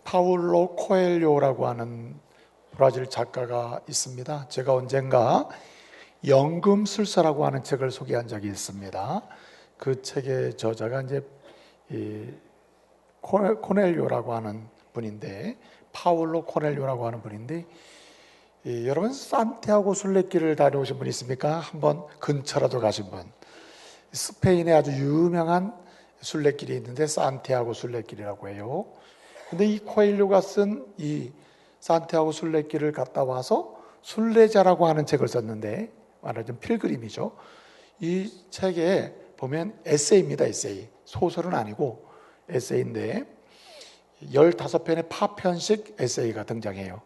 파울로 코엘료라고 하는 브라질 작가가 있습니다. 제가 언젠가 연금술사라고 하는 책을 소개한 적이 있습니다. 그 책의 저자가 이제 코넬료라고 하는 분인데, 파울로 코넬료라고 하는 분인데, 여러분 산티아고 순례길을 다녀오신 분 있습니까? 한번 근처라도 가신 분. 스페인에 아주 유명한 순례길이 있는데 산티아고 순례길이라고 해요. 근데 이 코엘료가 쓴 이 산티아고 순례길을 갔다 와서 순례자라고 하는 책을 썼는데, 말하자면 필그림이죠. 이 책에 보면 에세이입니다. 에세이. 소설은 아니고 에세이인데 15편의 파편식 에세이가 등장해요.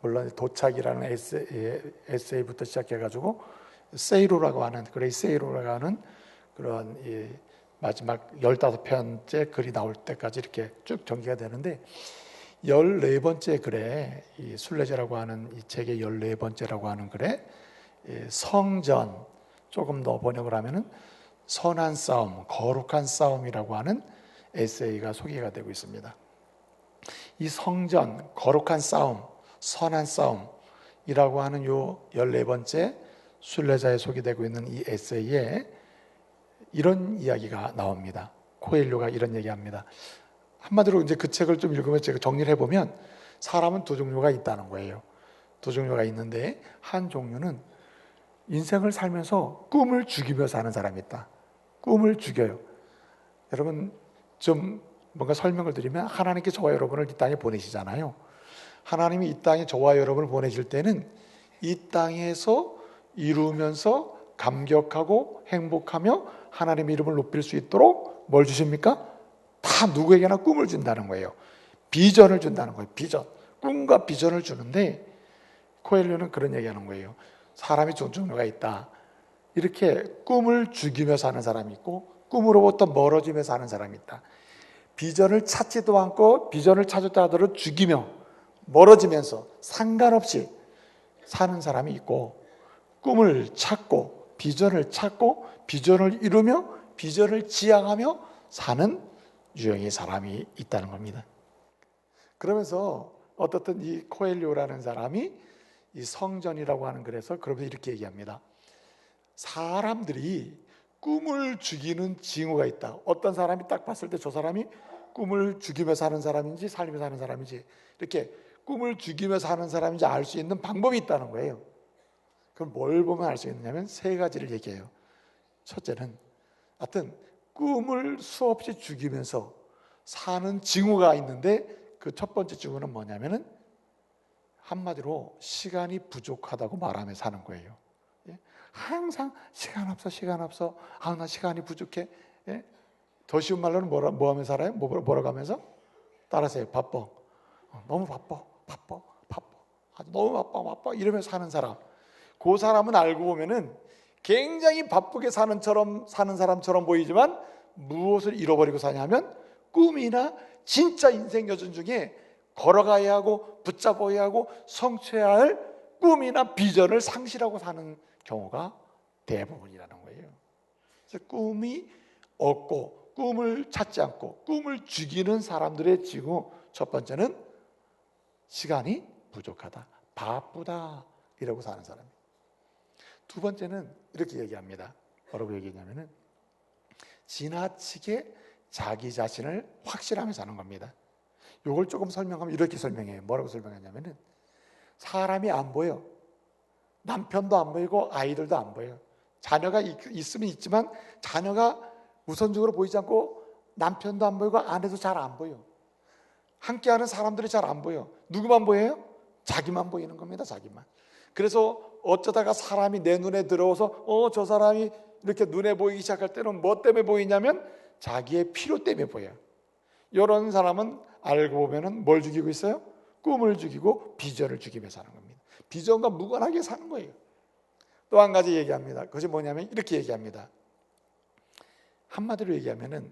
물론 도착이라는 에세이부터 시작해가지고 세이로라고 하는, 그레이세이로라고 하는 그런 마지막 15편째 글이 나올 때까지 이렇게 쭉 전개가 되는데, 14번째 글에, 이 순례자라고 하는 이 책의 14번째라고 하는 글에 성전, 조금 더 번역을 하면은 선한 싸움, 거룩한 싸움이라고 하는 에세이가 소개가 되고 있습니다. 이 성전, 거룩한 싸움, 선한 싸움이라고 하는 요 14번째 순례자에 소개되고 있는 이 에세이에 이런 이야기가 나옵니다. 코엘료가 이런 얘기합니다. 한마디로 이제 그 책을 좀 읽으면 제가 정리를 해보면, 사람은 두 종류가 있다는 거예요. 두 종류가 있는데, 한 종류는 인생을 살면서 꿈을 죽이며 사는 사람이 있다. 꿈을 죽여요. 여러분, 좀 뭔가 설명을 드리면, 하나님께 저와 여러분을 이 땅에 보내시잖아요. 하나님이 이 땅에 저와 여러분을 보내실 때는 이 땅에서 이루면서 감격하고 행복하며 하나님의 이름을 높일 수 있도록 뭘 주십니까? 다 누구에게나 꿈을 준다는 거예요. 비전을 준다는 거예요. 비전. 꿈과 비전을 주는데, 코엘료는 그런 얘기하는 거예요. 사람이 두 종류가 있다. 이렇게 꿈을 죽이며 사는 사람이 있고, 꿈으로부터 멀어지며 사는 사람이 있다. 비전을 찾지도 않고 비전을 찾았다 하더라도 죽이며 멀어지면서 상관없이 사는 사람이 있고, 꿈을 찾고 비전을 찾고 비전을 이루며 비전을 지향하며 사는 유형의 사람이 있다는 겁니다. 그러면서 어떻든 이 코엘료라는 사람이 이 성전이라고 하는 글에서 그러면서 이렇게 얘기합니다. 사람들이 꿈을 죽이는 징후가 있다. 어떤 사람이 딱 봤을 때 저 사람이 꿈을 죽이며 사는 사람인지 살리며 사는 사람인지, 이렇게 꿈을 죽이며 사는 사람인지 알 수 있는 방법이 있다는 거예요. 그럼 뭘 보면 알 수 있느냐면 세 가지를 얘기해요. 첫째는 하여튼 꿈을 수없이 죽이면서 사는 징후가 있는데, 그 첫 번째 징후는 뭐냐면은 한마디로 시간이 부족하다고 말하며 사는 거예요. 항상 시간 없어, 시간 없어. 아, 나 시간이 부족해. 더 쉬운 말로는 뭐 하며 살아요? 뭐라고 하면서? 따라하세요. 바빠. 너무 바빠. 아주 너무 바빠. 이러면서 사는 사람. 그 사람은 알고 보면은 굉장히 바쁘게 사는 사람처럼 보이지만 무엇을 잃어버리고 사냐면, 꿈이나 진짜 인생 여정 중에 걸어가야 하고 붙잡아야 하고 성취해야 할 꿈이나 비전을 상실하고 사는 경우가 대부분이라는 거예요. 그래서 꿈이 없고 꿈을 찾지 않고 꿈을 죽이는 사람들의 징후, 첫 번째는 시간이 부족하다, 바쁘다 이러고 사는 사람이에요. 두 번째는 이렇게 얘기합니다. 뭐라고 얘기하냐면은 지나치게 자기 자신을 확신하며 사는 겁니다. 이걸 조금 설명하면 이렇게 설명해요. 뭐라고 설명하냐면은 사람이 안 보여. 남편도 안 보이고 아이들도 안 보여요. 자녀가 있으면 있지만 자녀가 우선적으로 보이지 않고 남편도 안 보이고 아내도 잘 안 보여. 함께하는 사람들이 잘 안 보여. 누구만 보여요? 자기만 보이는 겁니다. 자기만. 그래서 어쩌다가 사람이 내 눈에 들어와서 저 사람이 이렇게 눈에 보이기 시작할 때는 뭐 때문에 보이냐면 자기의 필요 때문에 보여요. 이런 사람은 알고 보면은 뭘 죽이고 있어요? 꿈을 죽이고 비전을 죽이며 사는 겁니다. 비전과 무관하게 사는 거예요. 또 한 가지 얘기합니다. 그것이 뭐냐면 이렇게 얘기합니다. 한마디로 얘기하면은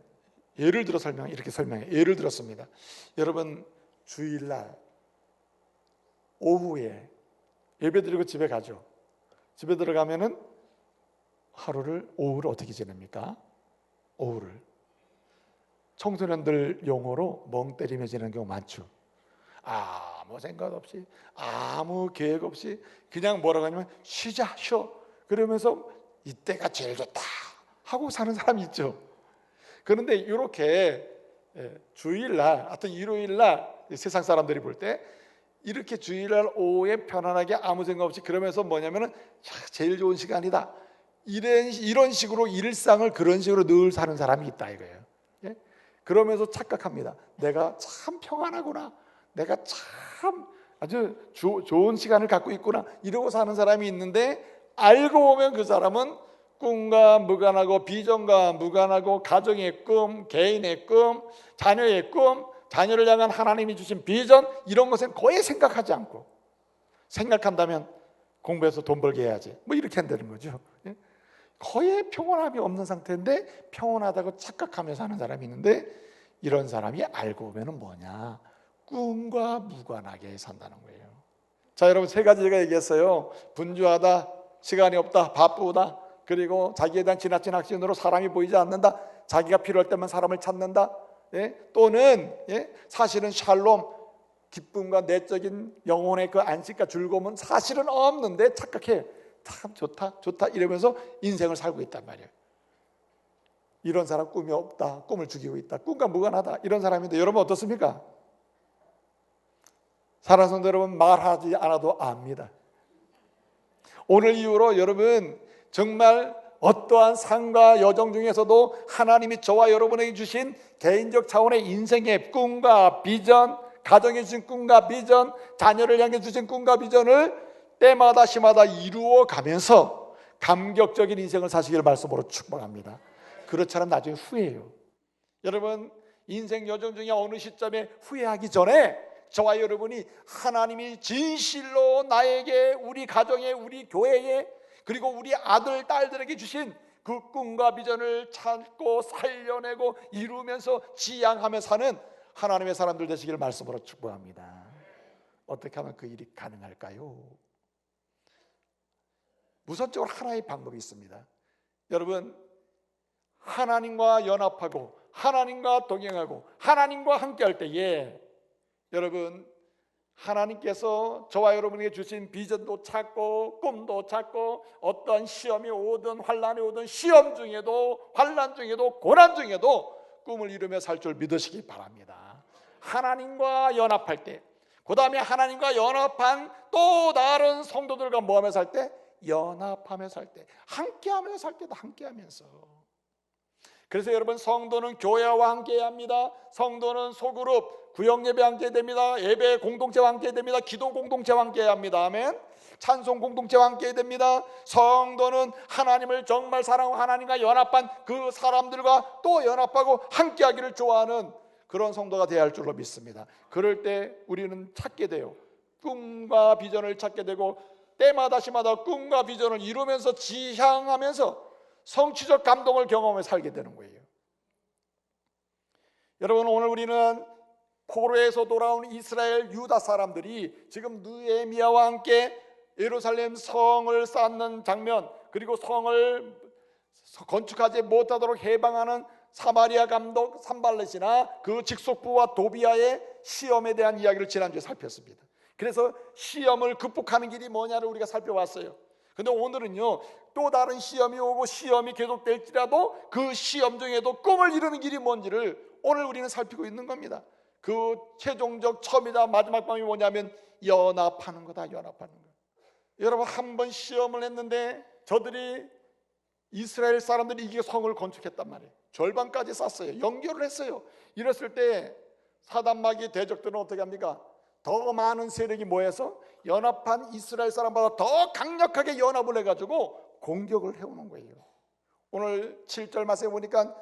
예를 들어 이렇게 설명해요. 예를 들었습니다. 여러분 주일날 오후에 예배드리고 집에 가죠. 집에 들어가면은 오후를 어떻게 지냅니까? 오후를 청소년들 용어로 멍 때리며 지내는 경우 많죠. 아무 생각 없이, 아무 계획 없이 그냥 뭐라고 하냐면 쉬자, 쉬어. 그러면서 이때가 제일 좋다 하고 사는 사람이 있죠. 그런데 이렇게 주일날, 하여튼 일요일날 세상 사람들이 볼 때 이렇게 주일날 오후에 편안하게 아무 생각 없이 그러면서 뭐냐면은 제일 좋은 시간이다, 이런 식으로 일상을 그런 식으로 늘 사는 사람이 있다 이거예요. 예? 그러면서 착각합니다. 내가 참 평안하구나, 내가 참 아주 좋은 시간을 갖고 있구나, 이러고 사는 사람이 있는데, 알고 보면 그 사람은 꿈과 무관하고 비전과 무관하고 가정의 꿈, 개인의 꿈, 자녀의 꿈, 자녀를 향한 하나님이 주신 비전, 이런 것은 거의 생각하지 않고, 생각한다면 공부해서 돈 벌게 해야지 뭐 이렇게 한다는 거죠. 거의 평온함이 없는 상태인데 평온하다고 착각하며 사는 사람이 있는데, 이런 사람이 알고 보면 뭐냐, 꿈과 무관하게 산다는 거예요. 자, 여러분, 세 가지 제가 얘기했어요. 분주하다, 시간이 없다, 바쁘다, 그리고 자기에 대한 지나친 확신으로 사람이 보이지 않는다, 자기가 필요할 때만 사람을 찾는다, 또는 사실은 샬롬, 기쁨과 내적인 영혼의 그 안식과 즐거움은 사실은 없는데 착각해, 참 좋다 좋다 이러면서 인생을 살고 있단 말이에요. 이런 사람 꿈이 없다, 꿈을 죽이고 있다, 꿈과 무관하다, 이런 사람인데 여러분 어떻습니까? 사랑하는 성도 여러분, 말하지 않아도 압니다. 오늘 이후로 여러분 정말 어떠한 삶과 여정 중에서도 하나님이 저와 여러분에게 주신 개인적 차원의 인생의 꿈과 비전, 가정에 주신 꿈과 비전, 자녀를 향해 주신 꿈과 비전을 때마다 시마다 이루어 가면서 감격적인 인생을 사시기를 말씀으로 축복합니다. 그렇지 않으면 나중에 후회해요. 여러분, 인생 여정 중에 어느 시점에 후회하기 전에 저와 여러분이 하나님이 진실로 나에게, 우리 가정에, 우리 교회에, 그리고 우리 아들, 딸들에게 주신 그 꿈과 비전을 찾고 살려내고 이루면서 지향하며 사는 하나님의 사람들 되시기를 말씀으로 축복합니다. 어떻게 하면 그 일이 가능할까요? 우선적으로 하나의 방법이 있습니다. 여러분, 하나님과 연합하고 하나님과 동행하고 하나님과 함께할 때에 여러분, 하나님께서 저와 여러분에게 주신 비전도 찾고 꿈도 찾고 어떤 시험이 오든 환난이 오든 시험 중에도 환난 중에도 고난 중에도 꿈을 이루며 살 줄 믿으시기 바랍니다. 하나님과 연합할 때, 그 다음에 하나님과 연합한 또 다른 성도들과 뭐하며 살 때? 연합하며 살 때, 함께하며 살 때도 함께하면서. 그래서 여러분, 성도는 교회와 함께해야 합니다. 성도는 소그룹, 구역예배 함께 됩니다. 예배 공동체와 함께 됩니다. 기도 공동체와 함께해야 합니다. 아멘. 찬송 공동체와 함께 됩니다. 성도는 하나님을 정말 사랑하고 하나님과 연합한 그 사람들과 또 연합하고 함께하기를 좋아하는 그런 성도가 되어야 할 줄로 믿습니다. 그럴 때 우리는 찾게 돼요. 꿈과 비전을 찾게 되고 때마다 시마다 꿈과 비전을 이루면서 지향하면서 성취적 감동을 경험해 살게 되는 거예요. 여러분, 오늘 우리는 포로에서 돌아온 이스라엘 유다 사람들이 지금 느헤미야와 함께 예루살렘 성을 쌓는 장면, 그리고 성을 건축하지 못하도록 해방하는 사마리아 감독 산발렛이나 그 직속부와 도비아의 시험에 대한 이야기를 지난주에 살폈습니다. 그래서 시험을 극복하는 길이 뭐냐를 우리가 살펴봤어요. 근데 오늘은요, 또 다른 시험이 오고 시험이 계속될지라도 그 시험 중에도 꿈을 이루는 길이 뭔지를 오늘 우리는 살피고 있는 겁니다. 그 최종적 처음이자 마지막 방법이 뭐냐면 연합하는 거다. 연합하는 거. 여러분, 한 번 시험을 했는데 저들이 이스라엘 사람들이 이게 성을 건축했단 말이에요. 절반까지 쌌어요. 연결을 했어요. 이랬을 때 사단마귀 대적들은 어떻게 합니까? 더 많은 세력이 모여서 연합한 이스라엘 사람보다 더 강력하게 연합을 해가지고 공격을 해오는 거예요. 오늘 7절 말씀에 보니까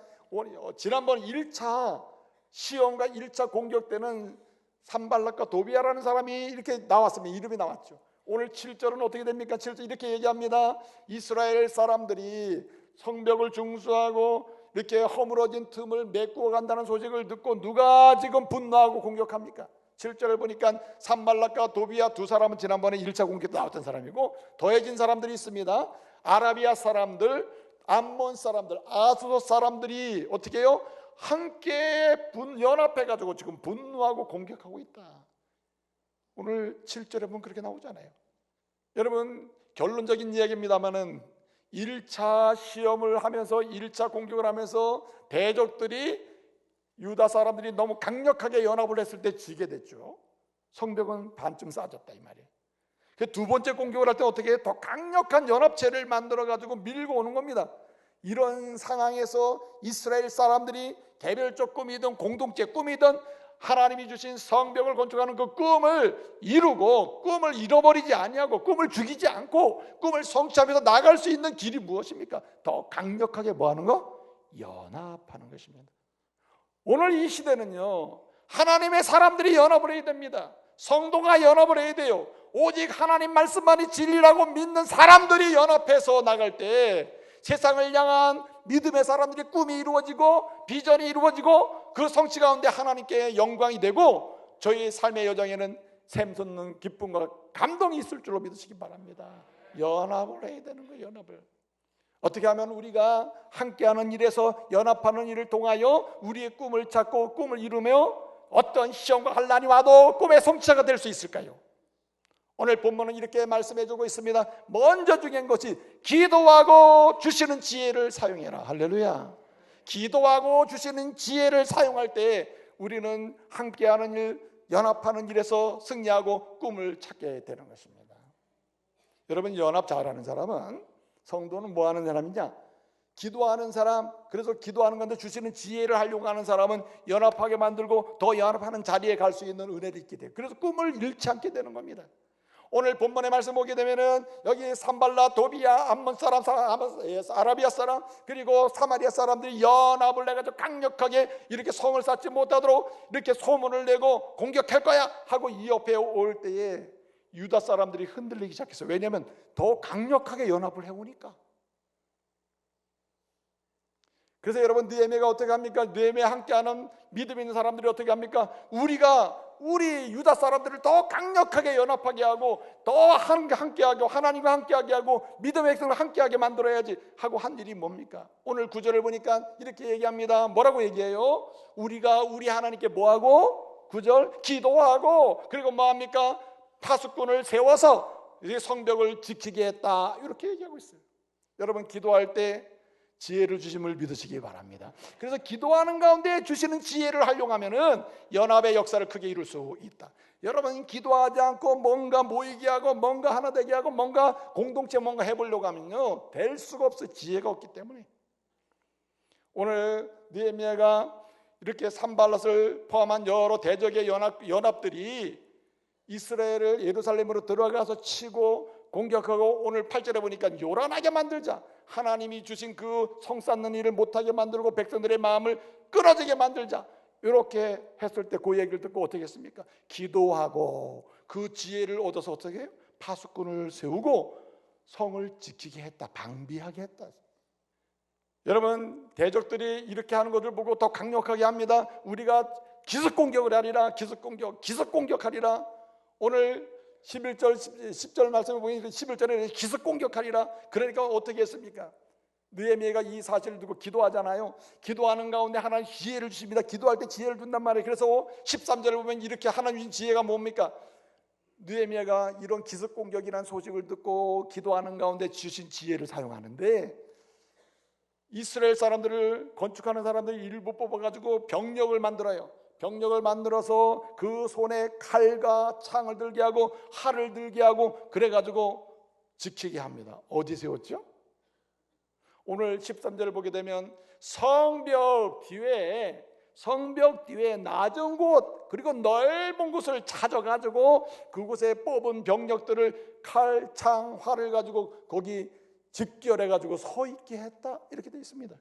지난번 1차 시험과 1차 공격 때는 산발락과 도비아라는 사람이 이렇게 나왔습니다. 이름이 나왔죠. 오늘 7절은 어떻게 됩니까? 7절 이렇게 얘기합니다. 이스라엘 사람들이 성벽을 중수하고 이렇게 허물어진 틈을 메꾸어 간다는 소식을 듣고 누가 지금 분노하고 공격합니까? 7절을 보니까 산발락과 도비아 두 사람은 지난번에 1차 공격 때 나왔던 사람이고, 더해진 사람들이 있습니다. 아라비아 사람들, 암몬 사람들, 아수도 사람들이 어떻게 해요? 함께 연합해가지고 지금 분노하고 공격하고 있다. 오늘 7절에 보면 그렇게 나오잖아요. 여러분, 결론적인 이야기입니다만은 1차 시험을 하면서 1차 공격을 하면서 대적들이, 유다 사람들이 너무 강력하게 연합을 했을 때 지게 됐죠. 성벽은 반쯤 쌓아졌다 이 말이에요. 두 번째 공격을 할 때 어떻게 더 강력한 연합체를 만들어 가지고 밀고 오는 겁니다. 이런 상황에서 이스라엘 사람들이 개별적 꿈이든 공동체 꿈이든 하나님이 주신 성벽을 건축하는 그 꿈을 이루고, 꿈을 잃어버리지 아니하고 꿈을 죽이지 않고 꿈을 성취하면서 나갈 수 있는 길이 무엇입니까? 더 강력하게 뭐 하는 거? 연합하는 것입니다. 오늘 이 시대는요, 하나님의 사람들이 연합을 해야 됩니다. 성도가 연합을 해야 돼요. 오직 하나님 말씀만이 진리라고 믿는 사람들이 연합해서 나갈 때 세상을 향한 믿음의 사람들이 꿈이 이루어지고 비전이 이루어지고 그 성취 가운데 하나님께 영광이 되고 저희의 삶의 여정에는 샘솟는 기쁨과 감동이 있을 줄로 믿으시기 바랍니다. 연합을 해야 되는 거예요. 연합을. 어떻게 하면 우리가 함께하는 일에서 연합하는 일을 통하여 우리의 꿈을 찾고 꿈을 이루며 어떤 시험과 환난이 와도 꿈의 성취자가 될 수 있을까요? 오늘 본문은 이렇게 말씀해 주고 있습니다. 먼저 중요한 것이 기도하고 주시는 지혜를 사용해라. 할렐루야. 기도하고 주시는 지혜를 사용할 때 우리는 함께하는 일, 연합하는 일에서 승리하고 꿈을 찾게 되는 것입니다. 여러분, 연합 잘하는 사람은, 성도는 뭐 하는 사람이냐? 기도하는 사람, 그래서 기도하는 건데 주시는 지혜를 하려고 하는 사람은 연합하게 만들고 더 연합하는 자리에 갈 수 있는 은혜를 있게 돼요. 그래서 꿈을 잃지 않게 되는 겁니다. 오늘 본문의 말씀 보게 되면은 여기 산발라, 도비야, 암몬 사람, 아라비아 사람, 그리고 사마리아 사람들이 연합을 해가지고 강력하게 이렇게 성을 쌓지 못하도록 이렇게 소문을 내고 공격할 거야 하고 이 옆에 올 때에 유다 사람들이 흔들리기 시작했어요. 왜냐하면 더 강력하게 연합을 해오니까. 그래서 여러분, 느헤미야가 어떻게 합니까? 느헤미야 함께하는 믿음 있는 사람들이 어떻게 합니까? 우리 유다 사람들을 더 강력하게 연합하게 하고 더 함께하게 하고 하나님과 함께하게 하고 믿음의 백성을 함께하게 만들어야지 하고 한 일이 뭡니까? 오늘 구절을 보니까 이렇게 얘기합니다. 뭐라고 얘기해요? 우리가 우리 하나님께 뭐하고? 9절 기도하고 그리고 뭐합니까? 파수꾼을 세워서 성벽을 지키게 했다. 이렇게 얘기하고 있어요. 여러분, 기도할 때 지혜를 주심을 믿으시기 바랍니다. 그래서 기도하는 가운데 주시는 지혜를 활용하면은 연합의 역사를 크게 이룰 수 있다. 여러분, 기도하지 않고 뭔가 모이게 하고 뭔가 하나 되게 하고 뭔가 공동체 뭔가 해보려고 하면요 될 수가 없어요. 지혜가 없기 때문에. 오늘 느헤미야가 이렇게 산발랏을 포함한 여러 대적의 연합들이 이스라엘을 예루살렘으로 들어가서 치고 공격하고 오늘 8절에 보니까 요란하게 만들자, 하나님이 주신 그 성 쌓는 일을 못하게 만들고 백성들의 마음을 끊어지게 만들자, 이렇게 했을 때 그 얘기를 듣고 어떻게 했습니까? 기도하고 그 지혜를 얻어서 어떻게 해요? 파수꾼을 세우고 성을 지키게 했다. 방비하게 했다. 여러분, 대적들이 이렇게 하는 것을 보고 더 강력하게 합니다. 우리가 기습공격을 하리라. 기습공격하리라. 오늘 11절 10절 말씀을 보니 11절에 기습공격하리라. 그러니까 어떻게 했습니까? 느헤미야가 이 사실을 두고 기도하잖아요. 기도하는 가운데 하나님 지혜를 주십니다. 기도할 때 지혜를 준단 말이에요. 그래서 13절을 보면 이렇게 하나님 주신 지혜가 뭡니까? 느헤미야가 이런 기습공격이라는 소식을 듣고 기도하는 가운데 주신 지혜를 사용하는데, 이스라엘 사람들을 건축하는 사람들이 일부 뽑아가지고 병력을 만들어요. 병력을 만들어서 그 손에 칼과 창을 들게 하고 활을 들게 하고 그래가지고 지키게 합니다. 어디 세웠죠? 오늘 13절을 보게 되면 성벽 뒤에 낮은 곳 그리고 넓은 곳을 찾아가지고 그곳에 뽑은 병력들을 칼, 창, 활을 가지고 거기 집결해가지고 서 있게 했다. 이렇게 되어 있습니다.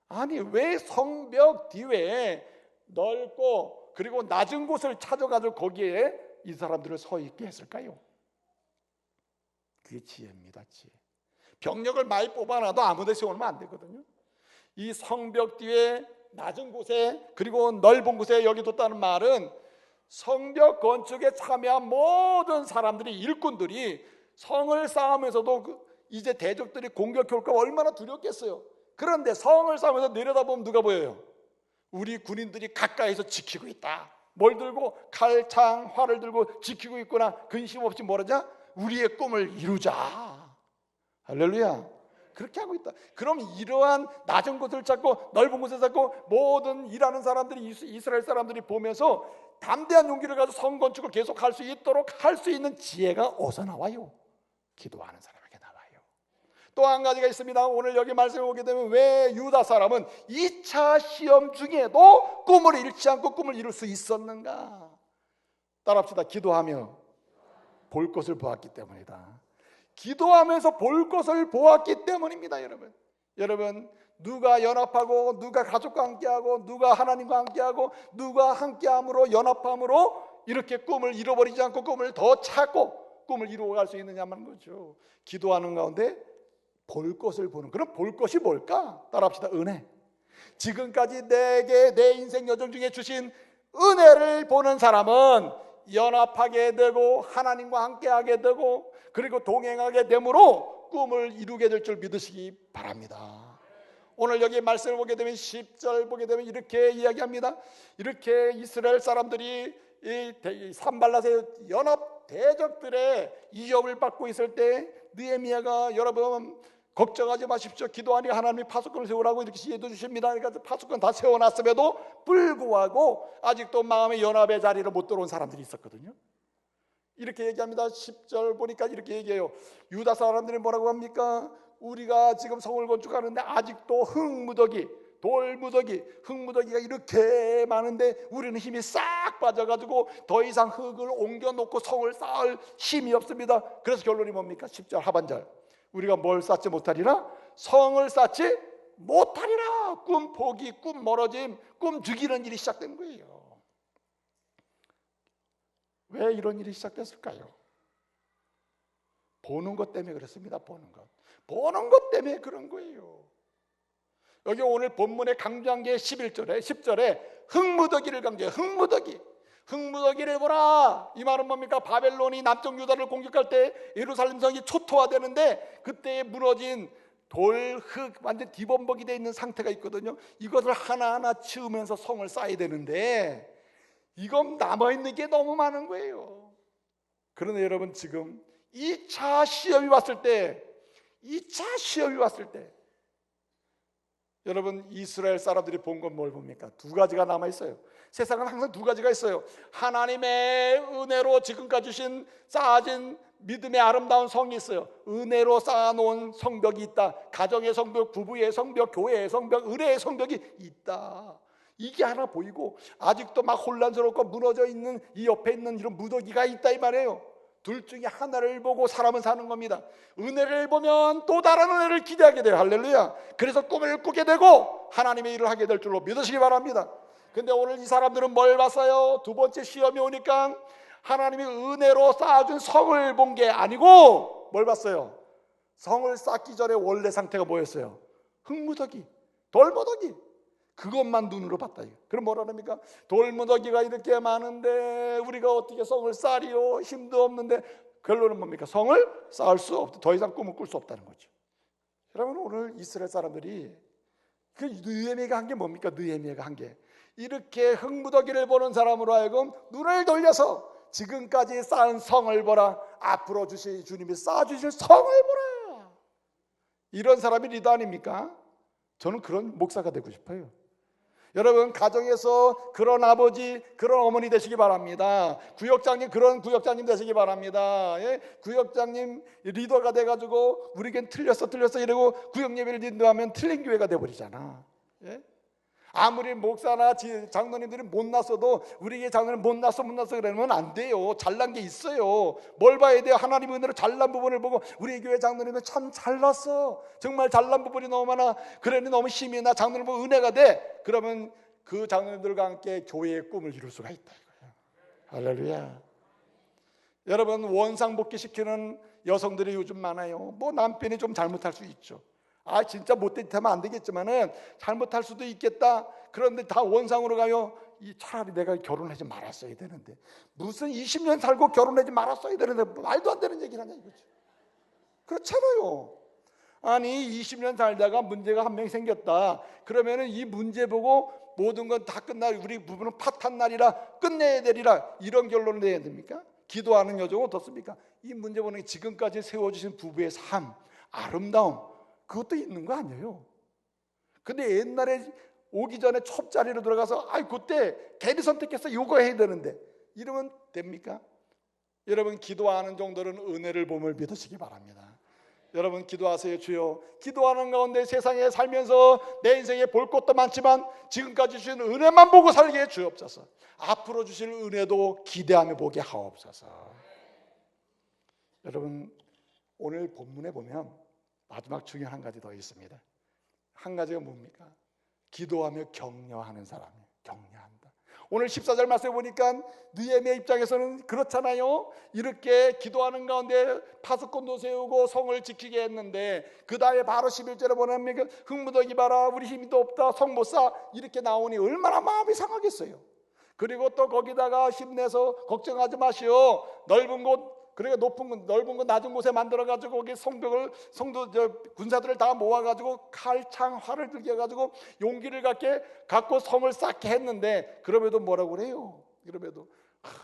아니, 왜 성벽 뒤에 넓고 그리고 낮은 곳을 찾아가지고 거기에 이 사람들을 서 있게 했을까요? 그게 지혜입니다. 지혜. 병력을 많이 뽑아놔도 아무 데 세우면 안 되거든요. 이 성벽 뒤에 낮은 곳에 그리고 넓은 곳에 여기 뒀다는 말은 성벽 건축에 참여한 모든 사람들이, 일꾼들이 성을 쌓으면서도 이제 대적들이 공격해 올까 얼마나 두렵겠어요. 그런데 성을 쌓으면서 내려다보면 누가 보여요? 우리 군인들이 가까이서 지키고 있다. 뭘 들고? 칼, 창, 활을 들고 지키고 있구나. 근심 없이 뭐라자? 우리의 꿈을 이루자. 할렐루야. 그렇게 하고 있다. 그럼 이러한 낮은 곳을 찾고 넓은 곳을 찾고 모든 일하는 사람들이, 이스라엘 사람들이 보면서 담대한 용기를 가지고 성 건축을 계속 할 수 있도록 할 수 있는 지혜가 어디서 나와요? 기도하는 사람에게 나와요. 또 한 가지가 있습니다. 오늘 여기 말씀을 보게 되면 왜 유다 사람은 2차 시험 중에도 꿈을 잃지 않고 꿈을 이룰 수 있었는가? 따라합시다. 기도하며 볼 것을 보았기 때문이다. 기도하면서 볼 것을 보았기 때문입니다. 여러분 누가 연합하고 누가 가족과 함께하고 누가 하나님과 함께하고 누가 함께함으로 연합함으로 이렇게 꿈을 잃어버리지 않고 꿈을 더 찾고 꿈을 이루어갈 수 있느냐는 거죠. 기도하는 가운데 볼 것을 보는. 그럼 볼 것이 뭘까? 따라합시다. 은혜. 지금까지 내게 내 인생 여정 중에 주신 은혜를 보는 사람은 연합하게 되고 하나님과 함께하게 되고 그리고 동행하게 되므로 꿈을 이루게 될 줄 믿으시기 바랍니다. 오늘 여기 말씀을 보게 되면 10절 보게 되면 이렇게 이야기합니다. 이렇게 이스라엘 사람들이 이 산발랏의 연합 대적들의 위협을 받고 있을 때 느헤미야가 여러분 걱정하지 마십시오. 기도하니 하나님이 파수꾼을 세우라고 이렇게 시해도 주십니다. 그러니까 파수꾼 다 세워놨음에도 불구하고 아직도 마음의 연합의 자리를 못 들어온 사람들이 있었거든요. 이렇게 얘기합니다. 10절 보니까 이렇게 얘기해요. 유다 사람들이 뭐라고 합니까? 우리가 지금 성을 건축하는데 아직도 흙무더기, 돌무더기, 흙무더기가 이렇게 많은데 우리는 힘이 싹 빠져가지고 더 이상 흙을 옮겨놓고 성을 쌓을 힘이 없습니다. 그래서 결론이 뭡니까? 10절 하반절, 우리가 뭘 쌓지 못하리라? 성을 쌓지 못하리라. 꿈 포기, 꿈 멀어짐, 꿈 죽이는 일이 시작된 거예요. 왜 이런 일이 시작됐을까요? 보는 것 때문에 그렇습니다. 보는 것 때문에 그런 거예요. 여기 오늘 본문에 강조한 게 11절에 10절에 흙무더기를 강조해요. 흙무더기를 보라. 이 말은 뭡니까? 바벨론이 남쪽 유다를 공격할 때 예루살렘 성이 초토화되는데 그때 무너진 돌, 흙 완전 뒤범벅이 되어 있는 상태가 있거든요. 이것을 하나하나 치우면서 성을 쌓아야 되는데 이건 남아있는 게 너무 많은 거예요. 그런데 여러분 지금 2차 시험이 왔을 때 여러분 이스라엘 사람들이 본 건 뭘 봅니까? 두 가지가 남아있어요. 세상은 항상 두 가지가 있어요. 하나님의 은혜로 지금까지 주신 쌓아진 믿음의 아름다운 성이 있어요. 은혜로 쌓아놓은 성벽이 있다. 가정의 성벽, 부부의 성벽, 교회의 성벽, 의뢰의 성벽이 있다. 이게 하나 보이고 아직도 막 혼란스럽고 무너져 있는 이 옆에 있는 이런 무더기가 있다 이 말이에요. 둘 중에 하나를 보고 사람은 사는 겁니다. 은혜를 보면 또 다른 은혜를 기대하게 돼요. 할렐루야. 그래서 꿈을 꾸게 되고 하나님의 일을 하게 될 줄로 믿으시기 바랍니다. 근데 오늘 이 사람들은 뭘 봤어요? 두 번째 시험이 오니까 하나님이 은혜로 쌓아준 성을 본 게 아니고 뭘 봤어요? 성을 쌓기 전에 원래 상태가 뭐였어요? 흙무더기, 돌무더기. 그것만 눈으로 봤다. 그럼 뭐라 합니까? 돌무더기가 이렇게 많은데 우리가 어떻게 성을 쌓리요? 힘도 없는데 결론은 뭡니까? 성을 쌓을 수 없다. 더 이상 꿈을 꿀 수 없다는 거죠. 여러분 오늘 이스라엘 사람들이 그 느헤미야가 한 게 뭡니까? 느헤미야가 한 게 이렇게 흙무더기를 보는 사람으로 하여금 눈을 돌려서 지금까지 쌓은 성을 보라. 앞으로 주실 주님이 쌓아주실 성을 보라. 이런 사람이 리더 아닙니까? 저는 그런 목사가 되고 싶어요. 여러분 가정에서 그런 아버지, 그런 어머니 되시기 바랍니다. 구역장님 그런 구역장님 되시기 바랍니다. 예? 구역장님 리더가 돼가지고 우리겐 틀렸어 이러고 구역예배를 인도하면 틀린 교회가 돼버리잖아. 예? 아무리 목사나 장로님들이 못났어도 우리 장로님 못났어 그러면 안 돼요. 잘난 게 있어요. 뭘 봐야 돼요? 하나님의 은혜로 잘난 부분을 보고 우리 교회 장로님은 참 잘났어. 정말 잘난 부분이 너무 많아. 그러니 너무 힘이 나. 장로님 보면 은혜가 돼. 그러면 그 장로님들과 함께 교회의 꿈을 이룰 수가 있다 이거예요. 할렐루야. 여러분 원상복귀 시키는 여성들이 요즘 많아요. 뭐 남편이 좀 잘못할 수 있죠. 진짜 못된 짓 하면 안 되겠지만은 잘못할 수도 있겠다. 그런데 다 원상으로 가요. 차라리 내가 결혼하지 말았어야 되는데 무슨 20년 살고 결혼하지 말았어야 되는데 말도 안 되는 얘기를 하냐 이거죠. 그렇잖아요. 아니 20년 살다가 문제가 한 명 생겼다. 그러면은 이 문제 보고 모든 건 다 끝나, 우리 부부는 파탄 날이라 끝내야 되리라, 이런 결론을 내야 됩니까? 기도하는 여정은 어떻습니까? 이 문제 보는 지금까지 세워주신 부부의 삶, 아름다움, 그것도 있는 거 아니에요. 근데 옛날에 오기 전에 첩자리로 들어가서 그때 괜히 선택해서 요거 해야 되는데 이러면 됩니까? 여러분, 기도하는 정도는 은혜를 봄을 믿으시기 바랍니다. 여러분, 기도하세요. 주여, 기도하는 가운데 세상에 살면서 내 인생에 볼 것도 많지만 지금까지 주신 은혜만 보고 살게 해 주옵소서. 앞으로 주실 은혜도 기대하며 보게 하옵소서. 여러분, 오늘 본문에 보면 마지막 중요한 한 가지 더 있습니다. 한 가지가 뭡니까? 기도하며 격려하는 사람이에요. 격려한다. 오늘 14절 말씀에 보니까 느헤미야 입장에서는 그렇잖아요. 이렇게 기도하는 가운데 파수꾼도 세우고 성을 지키게 했는데 그 다음에 바로 11절에 보면 흙무더기 봐라, 우리 힘도 없다, 성 못 쌓아, 이렇게 나오니 얼마나 마음이 상하겠어요. 그리고 또 거기다가 힘내서 걱정하지 마시오, 넓은 곳, 그러니까 넓은 곳 낮은 곳에 만들어가지고 거기 군사들을 다 모아가지고 칼, 창, 활을 들게 해가지고 용기를 갖고 성을 쌓게 했는데, 그럼에도 뭐라고 그래요? 그럼에도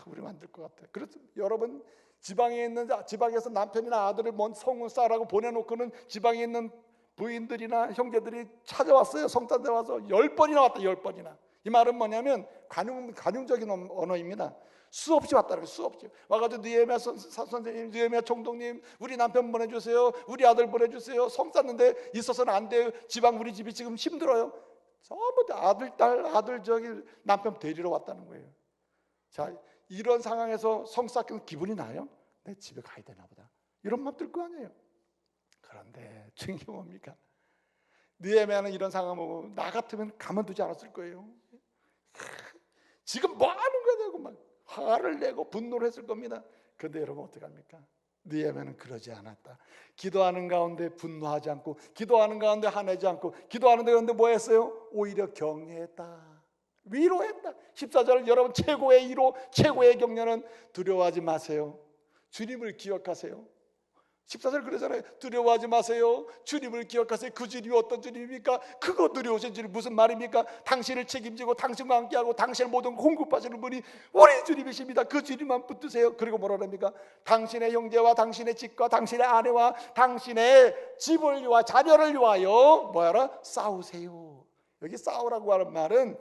우리 만들 것 같아. 그래서 여러분, 지방에서 남편이나 아들을 먼 성을 쌓으라고 보내놓고는 지방에 있는 부인들이나 형제들이 찾아왔어요. 성탄대 와서 10번이나 왔다. 10번이나. 이 말은 뭐냐면 관용적인 언어입니다. 수없이 왔다는 거예요. 수없이 와가지고 느헤미야 선생님, 느헤미야 총독님, 우리 남편 보내주세요, 우리 아들 보내주세요. 성 쌓는데 있어서는 안 돼요. 우리 집이 지금 힘들어요. 전부 다 아들 남편 데리러 왔다는 거예요. 자, 이런 상황에서 성 쌓기는 기분이 나요? 내 집에 가야 되나 보다, 이런 마음 들 거 아니에요. 그런데 중요한 게 뭡니까? 느헤미야는 이런 상황 보고 나 같으면 가만두지 않았을 거예요. 지금 뭐 하는 거냐고 막 화를 내고 분노를 했을 겁니다. 그런데 여러분, 어떡합니까? 느헤미야는 그러지 않았다. 기도하는 가운데 분노하지 않고, 기도하는 가운데 화내지 않고, 기도하는 가운데 뭐 했어요? 오히려 격려했다, 위로했다. 14절, 여러분, 최고의 위로, 최고의 격려는 두려워하지 마세요, 주님을 기억하세요. 14절 그러잖아요. 두려워하지 마세요, 주님을 기억하세요. 그 주님이 어떤 주님입니까? 그거 두려우신 주님 무슨 말입니까? 당신을 책임지고 당신과 함께하고 당신의 모든 공급하시는 분이 우리 주님이십니다. 그 주님만 붙드세요. 그리고 뭐라 합니까? 당신의 형제와 당신의 집과 당신의 아내와 당신의 집을 위하여, 자녀를 위하여 뭐하라? 싸우세요. 여기 싸우라고 하는 말은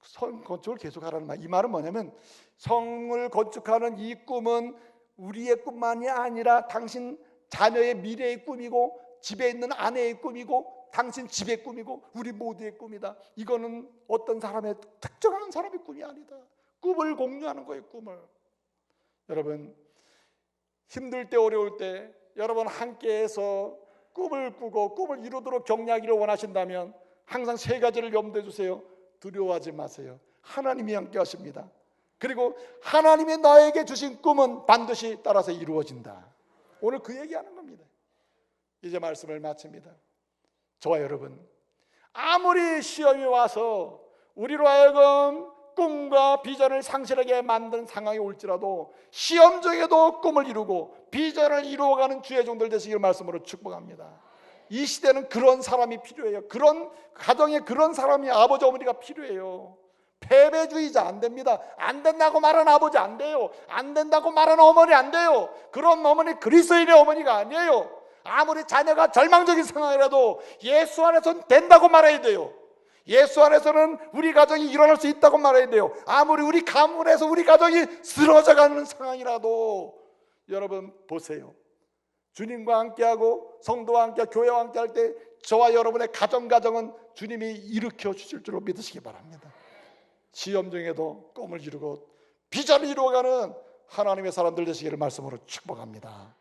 성 건축을 계속하라는 말. 이 말은 뭐냐면, 성을 건축하는 이 꿈은 우리의 꿈만이 아니라 당신 자녀의 미래의 꿈이고, 집에 있는 아내의 꿈이고, 당신 집의 꿈이고, 우리 모두의 꿈이다. 이거는 어떤 사람의 특정한 사람의 꿈이 아니다. 꿈을 공유하는 거예요. 꿈을. 여러분, 힘들 때, 어려울 때 여러분 함께해서 꿈을 꾸고 꿈을 이루도록 격려하기를 원하신다면 항상 세 가지를 염두에 두세요. 두려워하지 마세요. 하나님이 함께 하십니다. 그리고 하나님이 나에게 주신 꿈은 반드시 따라서 이루어진다. 오늘 그 얘기하는 겁니다. 이제 말씀을 마칩니다. 저와 여러분, 아무리 시험이 와서 우리로 하여금 꿈과 비전을 상실하게 만든 상황이 올지라도 시험 중에도 꿈을 이루고 비전을 이루어가는 주의 종들 되시길 말씀으로 축복합니다. 이 시대는 그런 사람이 필요해요. 그런 가정에 그런 사람이, 아버지 어머니가 필요해요. 패배주의자 안 됩니다. 안 된다고 말하는 아버지 안 돼요. 안 된다고 말하는 어머니 안 돼요. 그런 어머니 그리스도인의 어머니가 아니에요. 아무리 자녀가 절망적인 상황이라도 예수 안에서는 된다고 말해야 돼요. 예수 안에서는 우리 가정이 일어날 수 있다고 말해야 돼요. 아무리 우리 가문에서 우리 가정이 쓰러져가는 상황이라도 여러분 보세요. 주님과 함께하고 성도와 함께, 교회와 함께 할 때 저와 여러분의 가정은 주님이 일으켜 주실 줄로 믿으시기 바랍니다. 시험 중에도 꿈을 이루고 비전을 이루어가는 하나님의 사람들 되시기를 말씀으로 축복합니다.